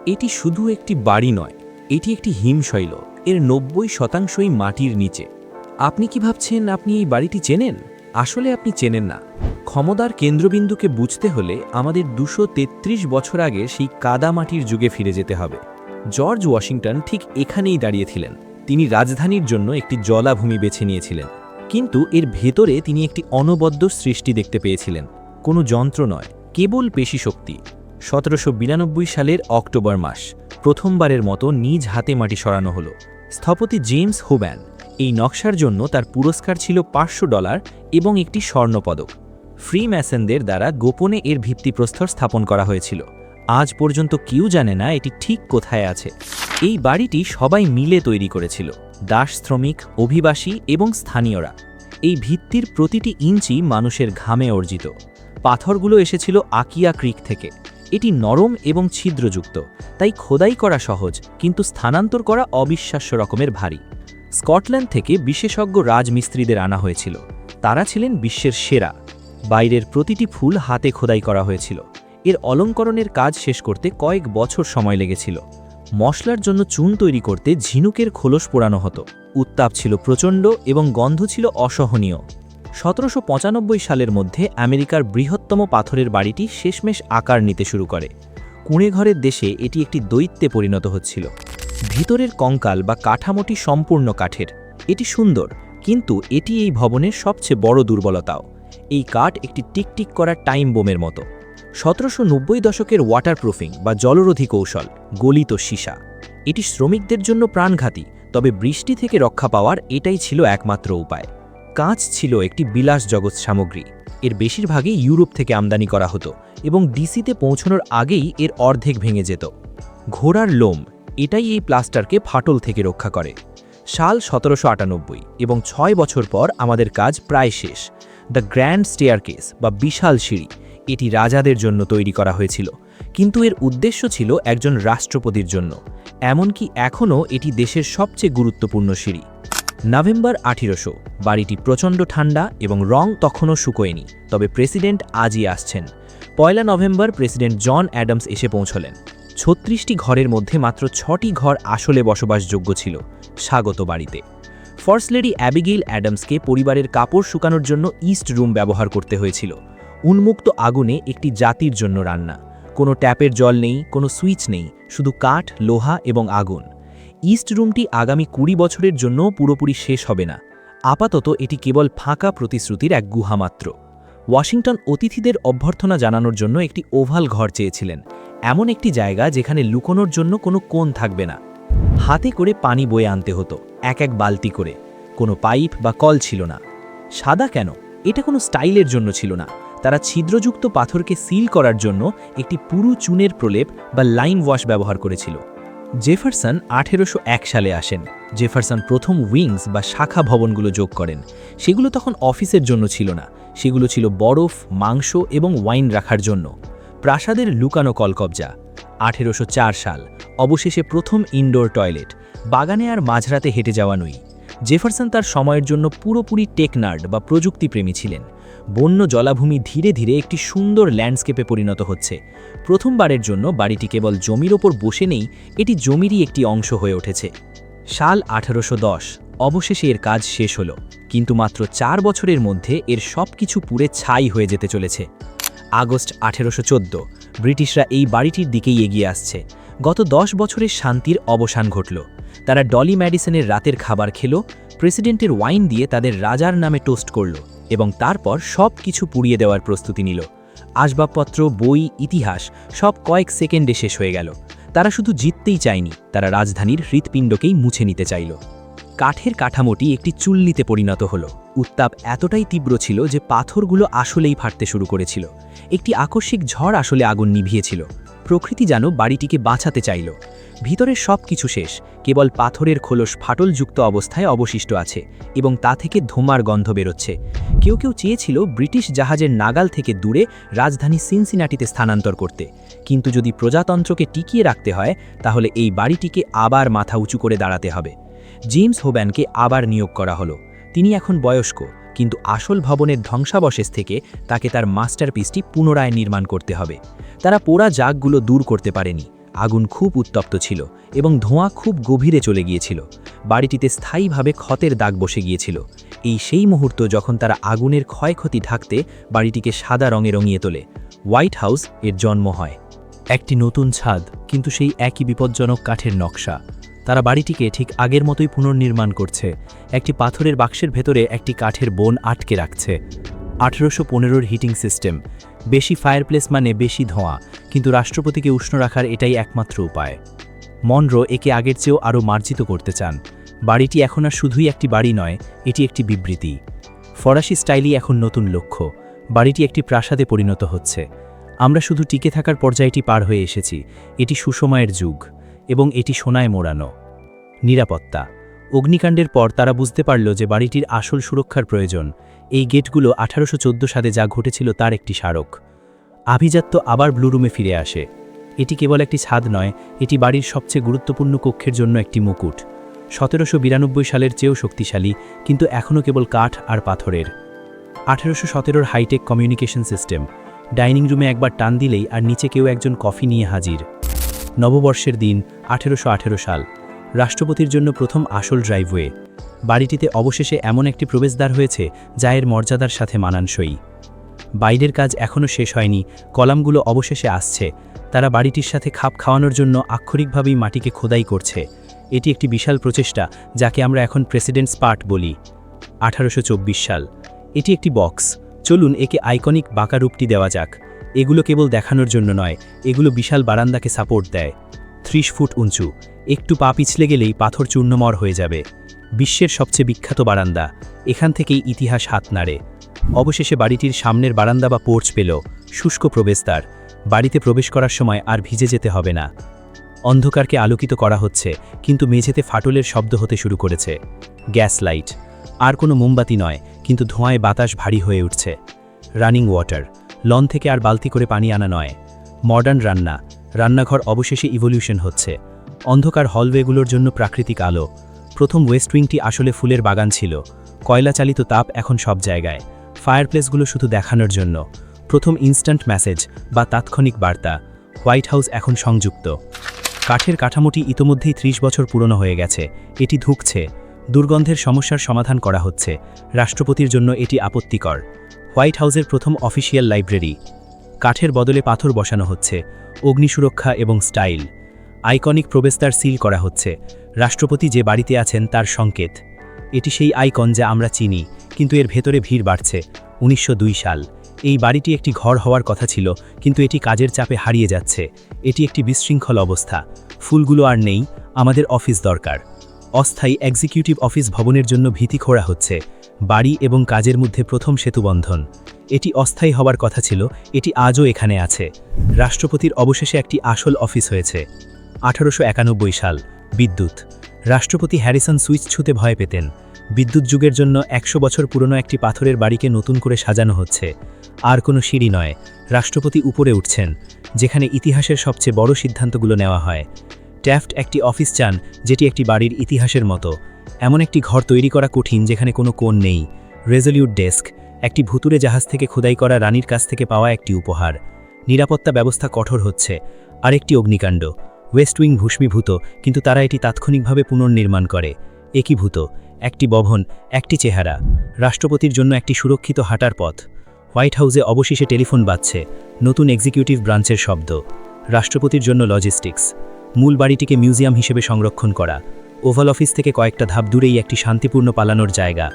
এটি শুধু একটি বাড়ি নয়, এটি একটি হিমশৈল। এর ৯০% মাটির নিচে। আপনি কি ভাবছেন আপনি এই বাড়িটি চেনেন? আসলে আপনি চেনেন না। ক্ষমতার কেন্দ্রবিন্দুকে বুঝতে হলে আমাদের ২৩৩ বছর আগে সেই কাদামাটির যুগে ফিরে যেতে হবে। জর্জ ওয়াশিংটন ঠিক এখানেই দাঁড়িয়েছিলেন। তিনি রাজধানীর জন্য একটি জলাভূমি বেছে নিয়েছিলেন, কিন্তু এর ভেতরে তিনি একটি অনবদ্য সৃষ্টি দেখতে পেয়েছিলেন। কোনো যন্ত্র নয়, কেবল পেশিশক্তি। ১৭৯২ সালের অক্টোবর মাস প্রথমবারের মতো নিজ হাতে মাটি সরানো হলো। স্থপতি জেমস হুব্যান। এই নকশার জন্য তার পুরস্কার ছিল $৫০০ এবং একটি স্বর্ণপদক। ফ্রি ম্যাসনদের দ্বারা গোপনে এর ভিত্তিপ্রস্তর স্থাপন করা হয়েছিল। আজ পর্যন্ত কেউ জানে না এটি ঠিক কোথায় আছে। এই বাড়িটি সবাই মিলে তৈরি করেছিল, দাস শ্রমিক, অভিবাসী এবং স্থানীয়রা। এই ভিত্তির প্রতিটি ইঞ্চি মানুষের ঘামে অর্জিত। পাথরগুলো এসেছিল আকিয়া ক্রিক থেকে। এটি নরম এবং ছিদ্রযুক্ত, তাই খোদাই করা সহজ, কিন্তু স্থানান্তর করা অবিশ্বাস্য রকমের ভারী। স্কটল্যান্ড থেকে বিশেষজ্ঞ রাজমিস্ত্রিদের আনা হয়েছিল। তারা ছিলেন বিশ্বের সেরা। বাইরের প্রতিটি ফুল হাতে খোদাই করা হয়েছিল। এর অলঙ্করণের কাজ শেষ করতে কয়েক বছর সময় লেগেছিল। মশলার জন্য চুন তৈরি করতে ঝিনুকের খোলস পোড়ানো হতো। উত্তাপ ছিল প্রচণ্ড এবং গন্ধ ছিল অসহনীয়। ১৭৯৫ সালের মধ্যে আমেরিকার বৃহত্তম পাথরের বাড়িটি শেষমেশ আকার নিতে শুরু করে। কুঁড়েঘরের দেশে এটি একটি দৈত্যে পরিণত হচ্ছিল। ভিতরের কঙ্কাল বা কাঠামোটি সম্পূর্ণ কাঠের। এটি সুন্দর, কিন্তু এটি এই ভবনের সবচেয়ে বড় দুর্বলতাও। এই কাঠ একটি টিকটিক করা টাইম বোমের মতো। ১৭৯০ দশকের ওয়াটারপ্রুফিং বা জলরোধী কৌশল, গলিত সীসা। এটি শ্রমিকদের জন্য প্রাণঘাতী, তবে বৃষ্টি থেকে রক্ষা পাওয়ার এটাই ছিল একমাত্র উপায়। কাঁচ ছিল একটি বিলাসজগৎ সামগ্রী। এর বেশিরভাগই ইউরোপ থেকে আমদানি করা হতো এবং ডিসিতে পৌঁছানোর আগেই এর অর্ধেক ভেঙে যেত। ঘোড়ার লোম, এটাই এই প্লাস্টারকে ফাটল থেকে রক্ষা করে। সাল ১৭৯৮ এবং ৬ বছর পর আমাদের কাজ প্রায় শেষ। দ্য গ্র্যান্ড স্টেয়ারকেস বা বিশাল সিঁড়ি, এটি রাজাদের জন্য তৈরি করা হয়েছিল, কিন্তু এর উদ্দেশ্য ছিল একজন রাষ্ট্রপতির জন্য। এমনকি এখনও এটি দেশের সবচেয়ে গুরুত্বপূর্ণ সিঁড়ি। নভেম্বর ১৮০০, বাড়িটি প্রচণ্ড ঠান্ডা এবং রং তখনও শুকোয়নি, তবে প্রেসিডেন্ট আজই আসছেন। ১ নভেম্বর প্রেসিডেন্ট জন অ্যাডামস এসে পৌঁছলেন। ৩৬টি ঘরের মধ্যে মাত্র ৬টি ঘর আসলে বসবাসযোগ্য ছিল। স্বাগত বাড়িতে। ফার্স্ট লেডি অ্যাবিগেইল অ্যাডামসকে পরিবারের কাপড় শুকানোর জন্য ইস্ট রুম ব্যবহার করতে হয়েছিল। উন্মুক্ত আগুনে একটি জাতির জন্য রান্না। কোনো ট্যাপের জল নেই, কোনো সুইচ নেই, শুধু কাঠ, লোহা এবং আগুন। ইস্ট রুমটি আগামী ২০ বছরের জন্য পুরোপুরি শেষ হবে না। আপাতত এটি কেবল ফাঁকা প্রতিশ্রুতির এক গুহা মাত্র। ওয়াশিংটন অতিথিদের অভ্যর্থনা জানানোর জন্য একটি ওভাল ঘর চেয়েছিলেন, এমন একটি জায়গা যেখানে লুকোনোর জন্য কোনো কোণ থাকবে না। হাতে করে পানি বয়ে আনতে হতো, এক এক বালতি করে। কোনো পাইপ বা কল ছিল না। সাদা কেন? এটা কোনো স্টাইলের জন্য ছিল না। তারা ছিদ্রযুক্ত পাথরকে সিল করার জন্য একটি পুরু চুনের প্রলেপ বা লাইম ওয়াশ ব্যবহার করেছিল। জেফারসন ১৮০১ সালে আসেন। জেফারসন প্রথম উইংস বা শাখা ভবনগুলো যোগ করেন। সেগুলো তখন অফিসের জন্য ছিল না, সেগুলো ছিল বরফ, মাংস এবং ওয়াইন রাখার জন্য। প্রাসাদের লুকানো কলকবজা। ১৮০৪ সাল, অবশেষে প্রথম ইনডোর টয়লেট। বাগানে আর মাঝরাতে হেঁটে যাওয়া নই। জেফারসন তার সময়ের জন্য পুরোপুরি টেকনার্ড বা প্রযুক্তিপ্রেমী ছিলেন। বন্য জলাভূমি ধীরে ধীরে একটি সুন্দর ল্যান্ডস্কেপে পরিণত হচ্ছে। প্রথমবারের জন্য বাড়িটি কেবল জমির ওপর বসে নেই, এটি জমিরই একটি অংশ হয়ে উঠেছে। সাল ১৮১০, অবশেষে এর কাজ শেষ হলো, কিন্তু মাত্র ৪ বছরের মধ্যে এর সব কিছু পুড়ে ছাই হয়ে যেতে চলেছে। আগস্ট ১৮১৪, ব্রিটিশরা এই বাড়িটির দিকেই এগিয়ে আসছে। গত ১০ বছরের শান্তির অবসান ঘটল। তারা ডলি ম্যাডিসনের রাতের খাবার খেল, প্রেসিডেন্টের ওয়াইন দিয়ে তাদের রাজার নামে টোস্ট করল এবং তারপর সব কিছু পুড়িয়ে দেওয়ার প্রস্তুতি নিল। আসবাবপত্র, বই, ইতিহাস সব কয়েক সেকেন্ডে শেষ হয়ে গেল। তারা শুধু জিততেই চায়নি, তারা রাজধানীর হৃৎপিণ্ডকেই মুছে নিতে চাইল। কাঠের কাঠামোটি একটি চুল্লিতে পরিণত হলো। উত্তাপ এতটাই তীব্র ছিল যে পাথরগুলো আসলেই ফাটতে শুরু করেছিল। একটি আকস্মিক ঝড় আসলে আগুন নিভিয়েছিল। প্রকৃতি যেন বাড়িটিকে বাঁচাতে চাইল। ভিতরের সব কিছু শেষ, কেবল পাথরের খোলস ফাটলযুক্ত অবস্থায় অবশিষ্ট আছে এবং তা থেকে ধোঁয়ার গন্ধ বেরোচ্ছে। কেউ কেউ চেয়েছিল ব্রিটিশ জাহাজের নাগাল থেকে দূরে রাজধানী সিনসিনাটিতে স্থানান্তর করতে, কিন্তু যদি প্রজাতন্ত্রকে টিকিয়ে রাখতে হয় তাহলে এই বাড়িটিকে আবার মাথা উঁচু করে দাঁড়াতে হবে। জেমস হুব্যানকে আবার নিয়োগ করা হলো। তিনি এখন বয়স্ক, কিন্তু আসল ভবনের ধ্বংসাবশেষ থেকে তাকে তার মাস্টারপিসটি পুনরায় নির্মাণ করতে হবে। তারা পোড়া জাগগুলো দূর করতে পারেনি, আগুন খুব উত্তপ্ত ছিল এবং ধোঁয়া খুব গভীরে চলে গিয়েছিল। বাড়িটিতে স্থায়ীভাবে ক্ষতের দাগ বসে গিয়েছিল। এই সেই মুহূর্ত যখন তারা আগুনের ক্ষয়ক্ষতি ঢাকতে বাড়িটিকে সাদা রঙে রঙিয়ে তোলে। হোয়াইট হাউস এর জন্ম হয়। একটি নতুন ছাদ, কিন্তু সেই একই বিপজ্জনক কাঠের নকশা। তারা বাড়িটিকে ঠিক আগের মতোই পুনর্নির্মাণ করছে। একটি পাথরের বাক্সের ভেতরে একটি কাঠের বোন আটকে রাখছে। 1815 হিটিং সিস্টেম। বেশি ফায়ারপ্লেস মানে বেশি ধোঁয়া, কিন্তু রাষ্ট্রপতিকে উষ্ণ রাখার এটাই একমাত্র উপায়। মনরো একে আগের চেয়েও আরও মার্জিত করতে চান। বাড়িটি এখন আর শুধুই একটি বাড়ি নয়, এটি একটি বিবৃতি। ফরাসি স্টাইলই এখন নতুন লক্ষ্য। বাড়িটি একটি প্রাসাদে পরিণত হচ্ছে। আমরা শুধু টিকে থাকার পর্যায়টি পার হয়ে এসেছি। এটি সুসময়ের যুগ, এবং এটি সোনায় মোড়ানো। নিরাপত্তা। অগ্নিকাণ্ডের পর তারা বুঝতে পারল যে বাড়িটির আসল সুরক্ষার প্রয়োজন। এই গেটগুলো 1814 সালে যা ঘটেছিল তার একটি স্মারক। আভিজাত্য আবার ব্লু রুমে ফিরে আসে। এটি কেবল একটি ছাদ নয়, এটি বাড়ির সবচেয়ে গুরুত্বপূর্ণ কক্ষের জন্য একটি মুকুট। 1792 সালের চেয়েও শক্তিশালী, কিন্তু এখনও কেবল কাঠ আর পাথরের। 1817 হাইটেক কমিউনিকেশন সিস্টেম। ডাইনিং রুমে একবার টান দিলেই আর নিচে কেউ একজন কফি নিয়ে হাজির। নববর্ষের দিন 1818 সাল। রাষ্ট্রপতির জন্য প্রথম আসল ড্রাইভওয়ে। বাড়িটিতে অবশেষে এমন একটি প্রবেশদ্বার হয়েছে যা এর মর্যাদার সাথে মানানসই। বাইরের কাজ এখনও শেষ হয়নি, কলামগুলো অবশেষে আসছে। তারা বাড়িটির সাথে খাপ খাওয়ানোর জন্য আক্ষরিকভাবেই মাটিকে খোদাই করছে। এটি একটি বিশাল প্রচেষ্টা, যাকে আমরা এখন প্রেসিডেন্টস পার্ট বলি। 1824 সাল। এটি একটি বক্স। চলুন একে আইকনিক বাঁকা রূপটি দেওয়া যাক। এগুলো কেবল দেখানোর জন্য নয়, এগুলো বিশাল বারান্দাকে সাপোর্ট দেয়। 30 ফুট উঁচু। একটু পা পিছলে গেলেই পাথর চূর্ণমর হয়ে যাবে। বিশ্বের সবচেয়ে বিখ্যাত বারান্দা। এখান থেকেই ইতিহাস হাত নাড়ে। অবশেষে বাড়িটির সামনের বারান্দা বা পোর্চ পেল। শুষ্ক প্রবেশদ্বার। বাড়িতে প্রবেশ করার সময় আর ভিজে যেতে হবে না। অন্ধকারকে আলোকিত করা হচ্ছে, কিন্তু মেঝেতে ফাটলের শব্দ হতে শুরু করেছে। Gas light. আর কোনো মোমবাতি নয়, কিন্তু ধোঁয়ায় বাতাস ভারী হয়ে উঠছে। Running water. লন থেকে আর বালতি করে পানি আনা নয়। মডার্ন রান্না। রান্নাঘর অবশেষে ইভলিউশন হচ্ছে। অন্ধকার হলওয়েগুলোর জন্য প্রাকৃতিক আলো। প্রথম ওয়েস্ট উইংটি আসলে ফুলের বাগান ছিল। কয়লা চালিত তাপ এখন সব জায়গায়। ফায়ারপ্লেসগুলো শুধু দেখানোর জন্য। প্রথম ইনস্ট্যান্ট মেসেজ বা তাৎক্ষণিক বার্তা। হোয়াইট হাউস এখন সংযুক্ত। কাঠের কাঠামোটি ইতোমধ্যেই 30 বছর পুরনো হয়ে গেছে। এটি ধুঁকছে। দুর্গন্ধের সমস্যার সমাধান করা হচ্ছে। রাষ্ট্রপতির জন্য এটি আপত্তিকর। হোয়াইট হাউসের প্রথম অফিসিয়াল লাইব্রেরি। কাঠের বদলে পাথর বসানো হচ্ছে। অগ্নিসুরক্ষা এবং স্টাইল। আইকনিক প্রবেশদ্বার সিল করা হচ্ছে। রাষ্ট্রপতি যে বাড়িতে আছেন তার সংকেত। এটি সেই আইকন যা আমরা চিনি, কিন্তু এর ভেতরে ভিড় বাড়ছে। 1902 সাল। এই বাড়িটি একটি ঘর হওয়ার কথা ছিল, কিন্তু এটি কাজের চাপে হারিয়ে যাচ্ছে। এটি একটি বিশৃঙ্খল অবস্থা। ফুলগুলো আর নেই, আমাদের অফিস দরকার। অস্থায়ী এক্সিকিউটিভ অফিস ভবনের জন্য ভীতি খোঁড়া হচ্ছে। বাড়ি এবং কাজের মধ্যে প্রথম সেতুবন্ধন। এটি অস্থায়ী হওয়ার কথা ছিল, এটি আজও এখানে আছে। রাষ্ট্রপতির অবশেষে একটি আসল অফিস হয়েছে। 1891 সাল। বিদ্যুৎ। রাষ্ট্রপতি হ্যারিসন সুইচ ছুঁতে ভয় পেতেন। বিদ্যুৎ যুগের জন্য 100 বছর পুরনো একটি পাথরের বাড়িকে নতুন করে সাজানো হচ্ছে। আর কোনো সিঁড়ি নয়, রাষ্ট্রপতি উপরে উঠছেন, যেখানে ইতিহাসের সবচেয়ে বড় সিদ্ধান্তগুলো নেওয়া হয়। ট্যাফট একটি অফিস চান যেটি একটি বাড়ির ইতিহাসের মতো। এমন একটি ঘর তৈরি করা কঠিন যেখানে কোনো কোণ নেই। Resolute desk. একটি ভুতুরে জাহাজ থেকে খোদাই করা রানীর কাছ থেকে পাওয়া একটি উপহার। নিরাপত্তা ব্যবস্থা কঠোর হচ্ছে। আরেকটি অগ্নিকাণ্ড। ওয়েস্ট উইং ভূষ্মীভূত, কিন্তু তারা এটি তাৎক্ষণিকভাবে পুনর্নির্মাণ করে। একীভূত। একটি ভবন, একটি চেহারা। রাষ্ট্রপতির জন্য একটি সুরক্ষিত হাঁটার পথ। হোয়াইট হাউসে অবশেষে টেলিফোন বাজছে। নতুন এক্সিকিউটিভ ব্রাঞ্চের শব্দ। রাষ্ট্রপতির জন্য লজিস্টিক্স। মূল বাড়িটিকে মিউজিয়াম হিসেবে সংরক্ষণ করা। ওভাল অফিস থেকে কয়েকটা ধাপ দূরেই একটি শান্তিপূর্ণ পালানোর জায়গা।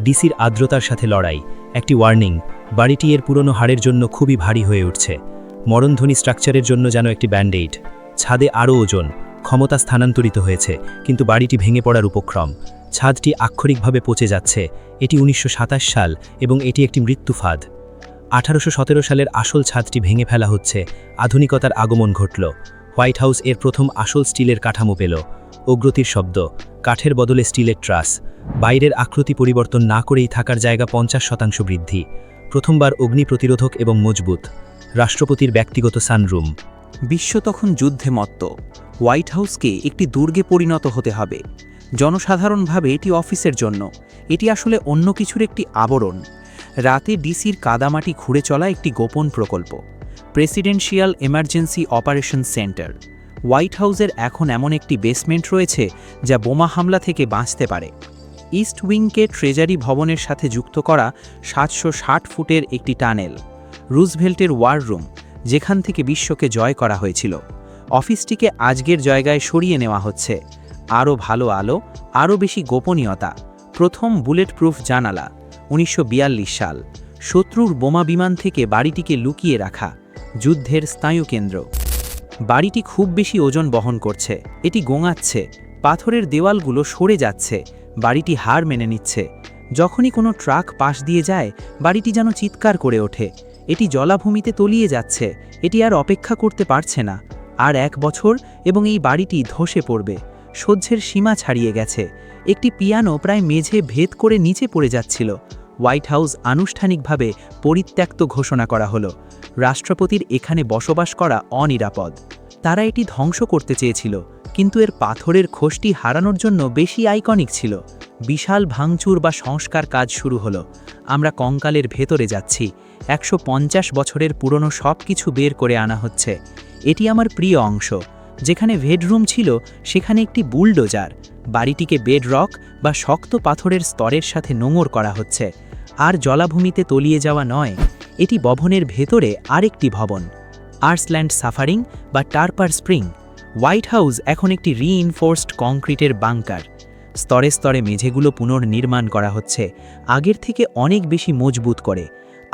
ডিসির আর্দ্রতার সাথে লড়াই। একটি ওয়ার্নিং, বাড়িটি এর পুরনো হাড়ের জন্য খুবই ভারী হয়ে উঠছে। মরণধ্বনি স্ট্রাকচারের জন্য যেন একটি ব্যান্ডেইড। ছাদে আরও ওজন। ক্ষমতা স্থানান্তরিত হয়েছে, কিন্তু বাড়িটি ভেঙে পড়ার উপক্রম। ছাদটি আক্ষরিকভাবে পচে যাচ্ছে। এটি 1927 সাল, এবং এটি একটি মৃত্যু ফাঁদ। 1817 সালের আসল ছাদটি ভেঙে ফেলা হচ্ছে। আধুনিকতার আগমন ঘটল। হোয়াইট হাউস এর প্রথম আসল স্টিলের কাঠামো পেল। অগ্রতির শব্দ। কাঠের বদলে স্টিলের ট্রাস। বাইরের আকৃতি পরিবর্তন না করেই থাকার জায়গা 50% বৃদ্ধি। প্রথমবার অগ্নি প্রতিরোধক এবং মজবুত। রাষ্ট্রপতির ব্যক্তিগত সানরুম। বিশ্ব তখন যুদ্ধে মত্ত। হোয়াইট হাউসকে একটি দুর্গে পরিণত হতে হবে। জনসাধারণভাবে এটি অফিসের জন্য। এটি আসলে অন্য কিছুর একটি আবরণ। রাতে ডিসির কাদামাটি ঘুরে চলা একটি গোপন প্রকল্প। Presidential emergency operation centre. White হাউসের এখন এমন একটি বেসমেন্ট রয়েছে যা বোমা হামলা থেকে বাঁচতে পারে। ইস্ট উইংকে ট্রেজারি ভবনের সাথে যুক্ত করা 760 ফুটের একটি টানেল, রুজভেল্টের ওয়ার রুম, যেখান থেকে বিশ্বকে জয় করা হয়েছিল। অফিসটিকে আজকের জায়গায় সরিয়ে নেওয়া হচ্ছে। আরও ভালো আলো, আরও বেশি গোপনীয়তা। প্রথম বুলেট প্রুফ জানালা, 1942 সাল। শত্রুর বোমা বিমান থেকে বাড়িটিকে লুকিয়ে রাখা, যুদ্ধের স্নায়ুকেন্দ্র। বাড়িটি খুব বেশি ওজন বহন করছে, এটি গোঙাচ্ছে, পাথরের দেওয়ালগুলো সরে যাচ্ছে, বাড়িটি হার মেনে নিচ্ছে। যখনই কোনো ট্রাক পাশ দিয়ে যায়, বাড়িটি যেন চিৎকার করে ওঠে। এটি জলাভূমিতে তলিয়ে যাচ্ছে, এটি আর অপেক্ষা করতে পারছে না। আর 1 বছর এবং এই বাড়িটি ধসে পড়বে, সহ্যের সীমা ছাড়িয়ে গেছে। একটি পিয়ানো প্রায় মেঝে ভেদ করে নিচে পড়ে যাচ্ছিল। হোয়াইট হাউস আনুষ্ঠানিকভাবে পরিত্যক্ত ঘোষণা করা হলো। রাষ্ট্রপতির এখানে বসবাস করা অনিরাপদ। তারা এটি ধ্বংস করতে চেয়েছিল, কিন্তু এর পাথরের খোসটি হারানোর জন্য বেশি আইকনিক ছিল। বিশাল ভাঙচুর বা সংস্কার কাজ শুরু হলো। আমরা কঙ্কালের ভেতরে যাচ্ছি। 150 বছরের পুরনো সব কিছু বের করে আনা হচ্ছে। এটি আমার প্রিয় অংশ। যেখানে বেডরুম ছিল সেখানে একটি বুলডোজার। বাড়িটিকে বেডরক বা শক্ত পাথরের স্তরের সাথে নোঙর করা হচ্ছে। আর জলাভূমিতে তলিয়ে যাওয়া নয়, এটি ভবনের ভেতরে আরেকটি ভবন, আর্সল্যান্ড সাফারিং বা টার্পার স্প্রিং। হোয়াইট হাউস এখন একটি রিইনফোর্সড কংক্রিটের বাংকার। স্তরে স্তরে মেঝেগুলো পুনর্নির্মাণ করা হচ্ছে, আগের থেকে অনেক বেশি মজবুত করে।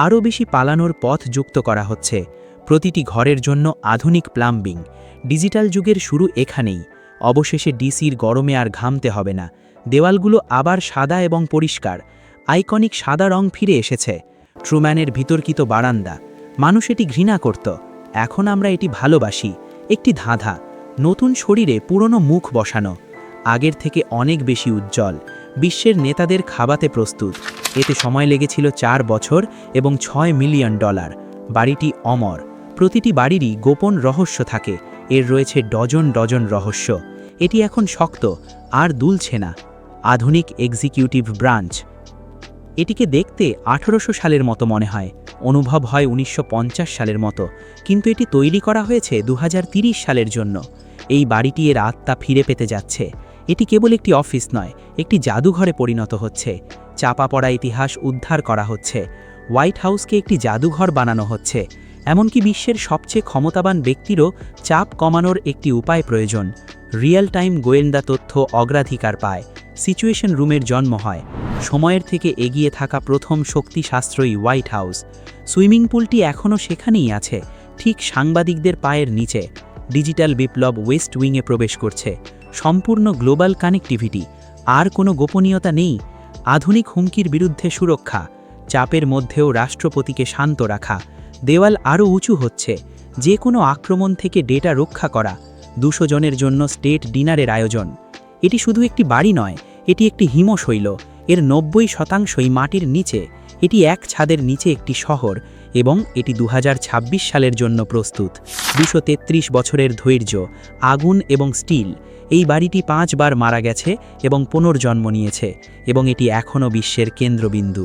আরও বেশি পালানোর পথ যুক্ত করা হচ্ছে। প্রতিটি ঘরের জন্য আধুনিক প্লাম্বিং। ডিজিটাল যুগের শুরু এখানেই। অবশেষে ডিসির গরমে আর ঘামতে হবে না। দেওয়ালগুলো আবার সাদা এবং পরিষ্কার। আইকনিক সাদা রং ফিরে এসেছে। ট্রুম্যানের বিতর্কিত বারান্দা। মানুষ এটি ঘৃণা করত, এখন আমরা এটি ভালোবাসি। একটি ধাঁধা, নতুন শরীরে পুরনো মুখ বসানো। আগের থেকে অনেক বেশি উজ্জ্বল। বিশ্বের নেতাদের খাবাতে প্রস্তুত। এতে সময় লেগেছিল 4 বছর এবং $6 মিলিয়ন। বাড়িটি অমর। প্রতিটি বাড়িরই গোপন রহস্য থাকে। এর রয়েছে ডজন ডজন রহস্য। এটি এখন শক্ত আর দুলছে না। আধুনিক এক্সিকিউটিভ ব্রাঞ্চ। এটিকে দেখতে 1800 সালের মতো মনে হয়, অনুভব হয় 1950 সালের মতো, কিন্তু এটি তৈরি করা হয়েছে 2030 সালের জন্য। এই বাড়িটি এর আত্মা ফিরে পেতে যাচ্ছে। এটি কেবল একটি অফিস নয়, একটি জাদুঘরে পরিণত হচ্ছে। চাপা পড়া ইতিহাস উদ্ধার করা হচ্ছে। হোয়াইট হাউসকে একটি জাদুঘর বানানো হচ্ছে। এমনকি বিশ্বের সবচেয়ে ক্ষমতাবান ব্যক্তিরও চাপ কমানোর একটি উপায় প্রয়োজন। রিয়েল টাইম গোয়েন্দা তথ্য অগ্রাধিকার পায়। সিচুয়েশন রুমের জন্ম হয়। সময়ের থেকে এগিয়ে থাকা প্রথম শক্তিশাস্ত্রই হোয়াইট হাউস। সুইমিং পুলটি এখনও সেখানেই আছে, ঠিক সাংবাদিকদের পায়ের নিচে। ডিজিটাল বিপ্লব ওয়েস্ট উইংয়ে প্রবেশ করছে। সম্পূর্ণ গ্লোবাল কানেক্টিভিটি। আর কোনো গোপনীয়তা নেই। আধুনিক হুমকির বিরুদ্ধে সুরক্ষা। চাপের মধ্যেও রাষ্ট্রপতিকে শান্ত রাখা। দেওয়াল আরও উঁচু হচ্ছে। যে কোনো আক্রমণ থেকে ডেটা রক্ষা করা। 200 জনের জন্য স্টেট ডিনারের আয়োজন। এটি শুধু একটি বাড়ি নয়, এটি একটি হিমশৈল। এর 90% মাটির নিচে। এটি এক ছাদের নিচে একটি শহর, এবং এটি 2026 সালের জন্য প্রস্তুত। 233 বছরের ধৈর্য, আগুন এবং স্টিল। এই বাড়িটি 5 বার মারা গেছে এবং পুনর্জন্ম নিয়েছে, এবং এটি এখনও বিশ্বের কেন্দ্রবিন্দু।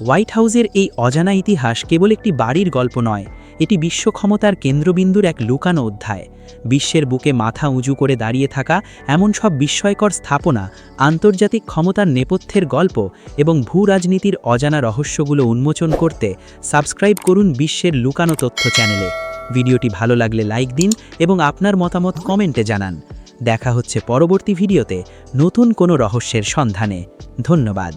হোয়াইট হাউসের এই অজানা ইতিহাস কেবল একটি বাড়ির গল্প নয়, এটি বিশ্ব ক্ষমতার কেন্দ্রবিন্দুর এক লুকানো অধ্যায়। বিশ্বের বুকে মাথা উঁচু করে দাঁড়িয়ে থাকা এমন সব বিস্ময়কর স্থাপনা, আন্তর্জাতিক ক্ষমতার নেপথ্যের গল্প এবং ভূরাজনীতির অজানা রহস্যগুলো উন্মোচন করতে সাবস্ক্রাইব করুন বিশ্বের লুকানো তথ্য চ্যানেলে। ভিডিওটি ভালো লাগলে লাইক দিন এবং আপনার মতামত কমেন্টে জানান। দেখা হচ্ছে পরবর্তী ভিডিওতে নতুন কোনো রহস্যের সন্ধানে। ধন্যবাদ।